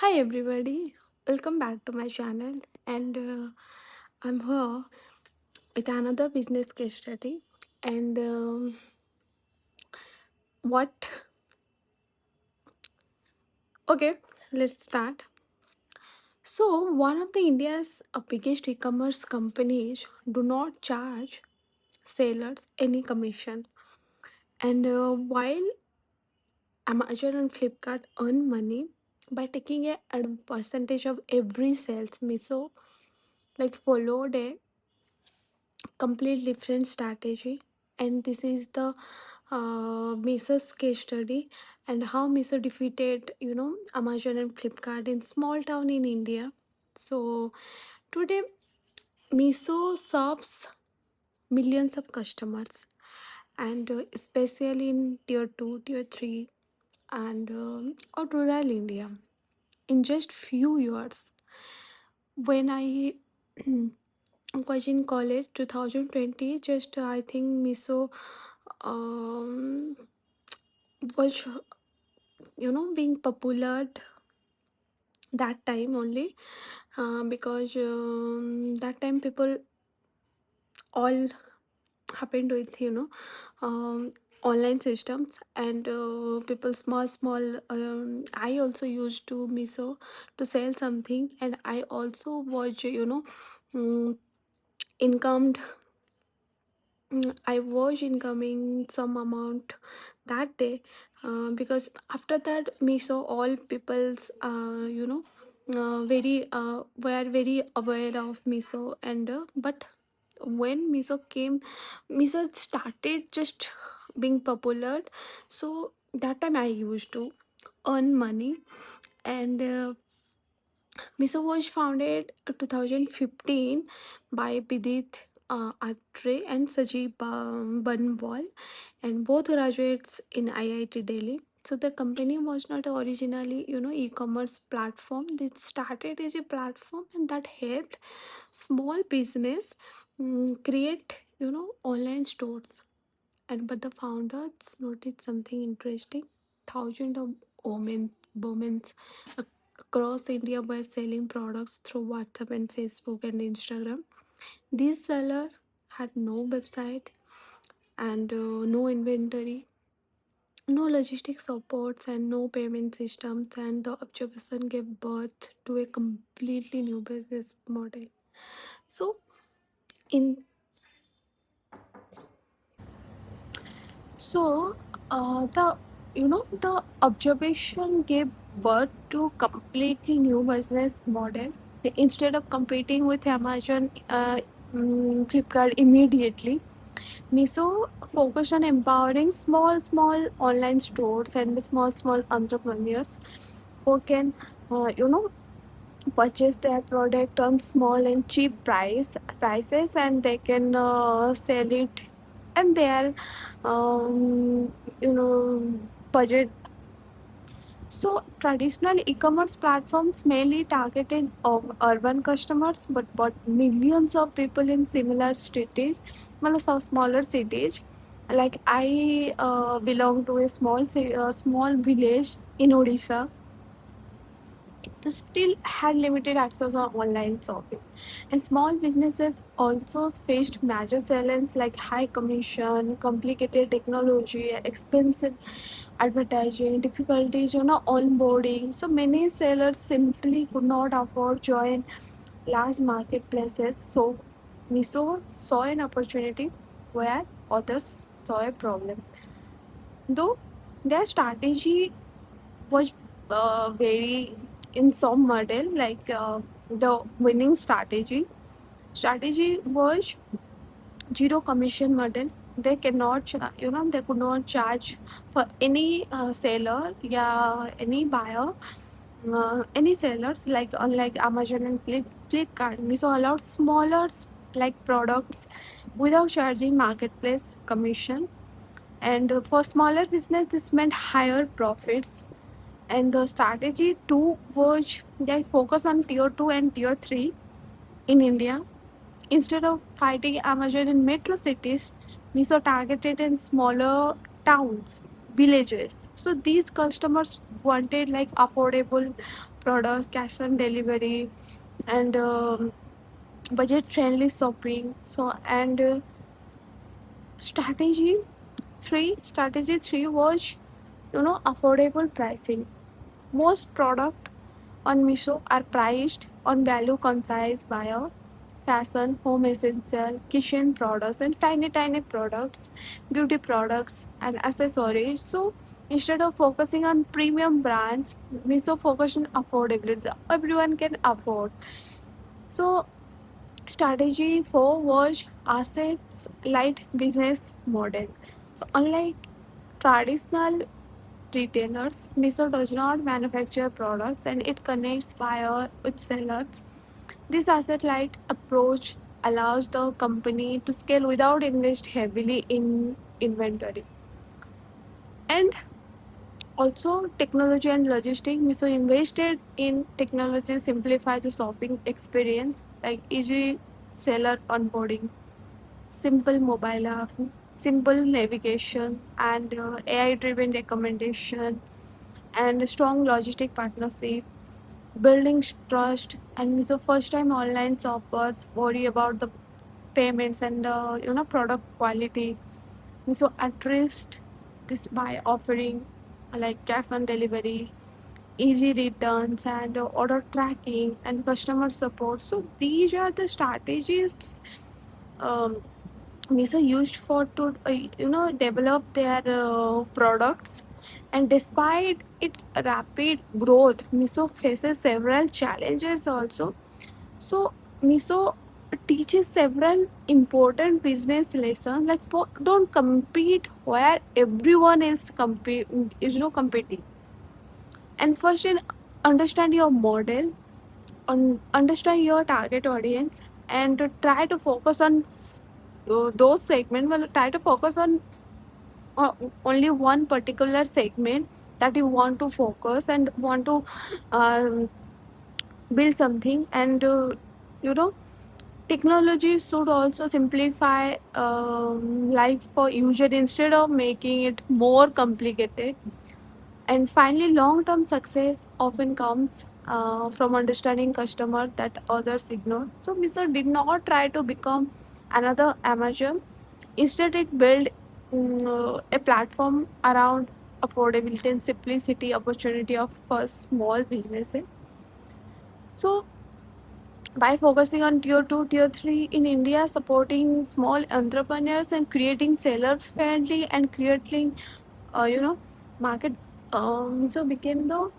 Hi everybody, welcome back to my channel and I'm here with another business case study and what okay, let's start. So one of the India's biggest e-commerce companies do not charge sellers any commission, and while Amazon and Flipkart earn money by taking a percentage of every sales, Miso like followed a complete different strategy. And this is the Meso's case study and how Meso defeated Amazon and Flipkart in small town in India. So today Meso serves millions of customers, and especially in tier 2, tier 3, and or rural India. In just few years, when I was in college 2020, just I think Miso um, was being popular that time only, because that time people all happened with online systems, and people small I also used to Miso to sell something, and I also was um, incomed. I was incoming some amount that day, because after that Miso all people's very were very aware of Miso, and but when Miso started just being popular, so that time I used to earn money, and Miso was founded 2015 by Bidit Atre and Sajib Banwal, and both graduates in IIT Delhi. So the company was not originally, e-commerce platform. It started as a platform, and that helped small business create, online stores. And but the founders noticed something interesting. Thousands of women across India were selling products through WhatsApp and Facebook and Instagram. These sellers had no website and no inventory, no logistics supports, and no payment systems. And the observation gave birth to a completely new business model. So, in So, the observation gave birth to completely new business model. Instead of competing with Amazon, Flipkart immediately, Miso focused on empowering small online stores and small entrepreneurs who can, purchase their product on small and cheap prices, and they can sell it and their you know budget. So traditional e-commerce platforms mainly targeted urban customers, but millions of people in similar cities, well, so smaller cities. Like I belong to a small village in Odisha, they still had limited access on online shopping. And small businesses also faced major challenges like high commission, complicated technology, expensive advertising, difficulties, onboarding. So many sellers simply could not afford join large marketplaces. So Miso saw an opportunity where others saw a problem. Though their strategy was very in some model, like the winning strategy was zero commission model. They cannot they could not charge for any seller, yeah, any buyer, any sellers, like unlike Amazon and Flipkart. Miso allowed smaller like products without charging marketplace commission, and for smaller business this meant higher profits. And the strategy two was they focus on tier 2 and tier 3 in India. Instead of fighting Amazon in metro cities, Miso targeted in smaller towns. villages. So these customers wanted like affordable products, cash on delivery, and budget friendly shopping. So and strategy three was affordable pricing. Most product on Miso are priced on value conscious buyer, fashion, home essential, kitchen products, and tiny products, beauty products, and accessories. So instead of focusing on premium brands, Miso focus on affordability. So everyone can afford. So strategy four was assets light business model. So unlike traditional retailers, Miso does not manufacture products and it connects buyer with sellers. This asset-light approach allows the company to scale without invest heavily in inventory. And also technology and logistics. Miso invested in technology simplify the shopping experience like easy seller onboarding, simple mobile app, simple navigation, and AI-driven recommendation, and strong logistic partnership, building trust. And Miso first time online shoppers worry about the payments and product quality. So addressed this by offering like cash on delivery, easy returns, and order tracking and customer support. So these are the strategies um, Miso used for to develop their products. And despite its rapid growth, Miso faces several challenges also. So Miso teaches several important business lessons like for don't compete where everyone else compete is competing. And first understand your model, understand your target audience, and to try to focus on those segments. Well, try to focus on uh, only one particular segment that you want to focus and want to um, build something. And you know technology should also simplify life for user instead of making it more complicated. And finally, long-term success often comes from understanding customer that others ignore. So Mr. did not try to become another Amazon. Instead, it built a platform around affordability and simplicity opportunity of for small businesses. So by focusing on tier 2, tier 3 in India, supporting small entrepreneurs and creating seller friendly and creating, uh, you know, market, so became the